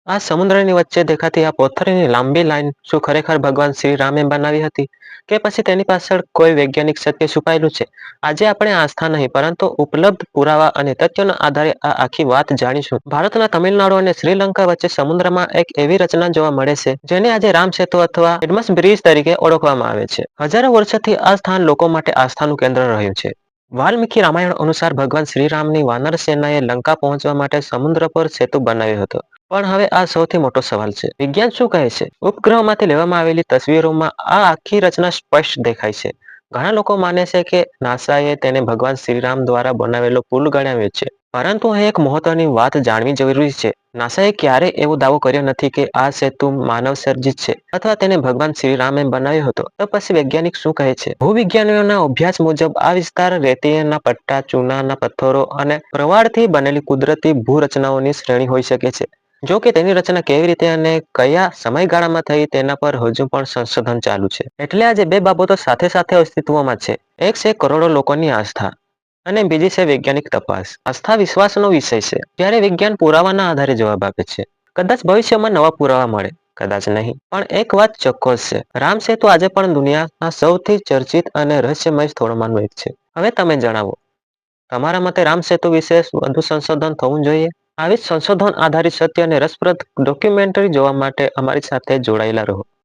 આ સમુદ્રની વચ્ચે દેખાતી આ પથ્થરની લાંબી લાઈન શું ખરેખર ભગવાન શ્રી રામે બનાવી હતી કે પછી તેની પાછળ કોઈ વૈજ્ઞાનિક સત્ય છુપાયેલું છે? આજે આપણે આસ્થા નહીં પરંતુ ઉપલબ્ધ પુરાવા અને તથ્યોના આધારે આ આખી વાત જાણીશું. ભારતના તમિલનાડુ અને શ્રીલંકા વચ્ચે સમુદ્રમાં એક એવી રચના જોવા મળે છે જેને આજે રામ સેતુ અથવા એડમસ બ્રિજ તરીકે ઓળખવામાં આવે છે. હજારો વર્ષોથી આ સ્થાન લોકો માટે આસ્થાનું કેન્દ્ર રહ્યું છે. વાલ્મીકી રામાયણ અનુસાર ભગવાન શ્રીરામની વાનર સેનાએ લંકા પહોંચવા માટે સમુદ્ર પર સેતુ બનાવ્યો હતો. પણ હવે આ સૌથી મોટો સવાલ છે. વિજ્ઞાન શું કહે છે? ઉપગ્રહમાંથી લેવામાં આવેલી તસવીરોમાં આ આખી રચના સ્પષ્ટ દેખાય છે. ઘણા લોકો માને છે કે નાસાએ તેને ભગવાન શ્રીરામ દ્વારા બનાવેલો પુલ ગણાવ્યો છે. પરંતુ અહીં એક મહત્વની વાત જાણવી જરૂરી છે. નાસાએ ક્યારેય એવો દાવો કર્યો નથી કે આ સેતુ માનવ સર્જિત છે અથવા તેને ભગવાન શ્રીરામે બનાવ્યો હતો. તો પછી વૈજ્ઞાનિક શું કહે છે? ભૂવિજ્ઞાનીઓના અભ્યાસ મુજબ આ વિસ્તાર રેતીના પટ્ટા, ચૂનાના પથ્થરો અને પ્રવાળથી બનેલી કુદરતી ભૂરચનાઓની શ્રેણી હોઈ શકે છે. જો કે તેની રચના કેવી રીતે અને કયા સમયગાળામાં થઈ તેના પર હજુ પણ સંશોધન ચાલુ છે. એટલે આજે બે બાબતો સાથે સાથે અસ્તિત્વમાં છે. એક છે કરોડો લોકોની આસ્થા અને બીજી છે વૈજ્ઞાનિક તપાસ. આસ્થા વિશ્વાસનો વિષય છે જ્યારે વિજ્ઞાન પુરાવાના આધારે જવાબ આપે છે. કદાચ ભવિષ્યમાં નવા પુરાવા મળે, કદાચ નહીં. પણ એક વાત ચોક્કસ છે, રામ સેતુ આજે પણ દુનિયાના સૌથી ચર્ચિત અને રહસ્યમય સ્થળોમાંનું એક છે. હવે તમે જણાવો, તમારા મતે રામ સેતુ વિશે વધુ સંશોધન થવું જોઈએ? આવી જ સંશોધન આધારિત સત્ય અને રસપ્રદ ડોક્યુમેન્ટરી જોવા માટે અમારી સાથે જોડાયેલા રહો.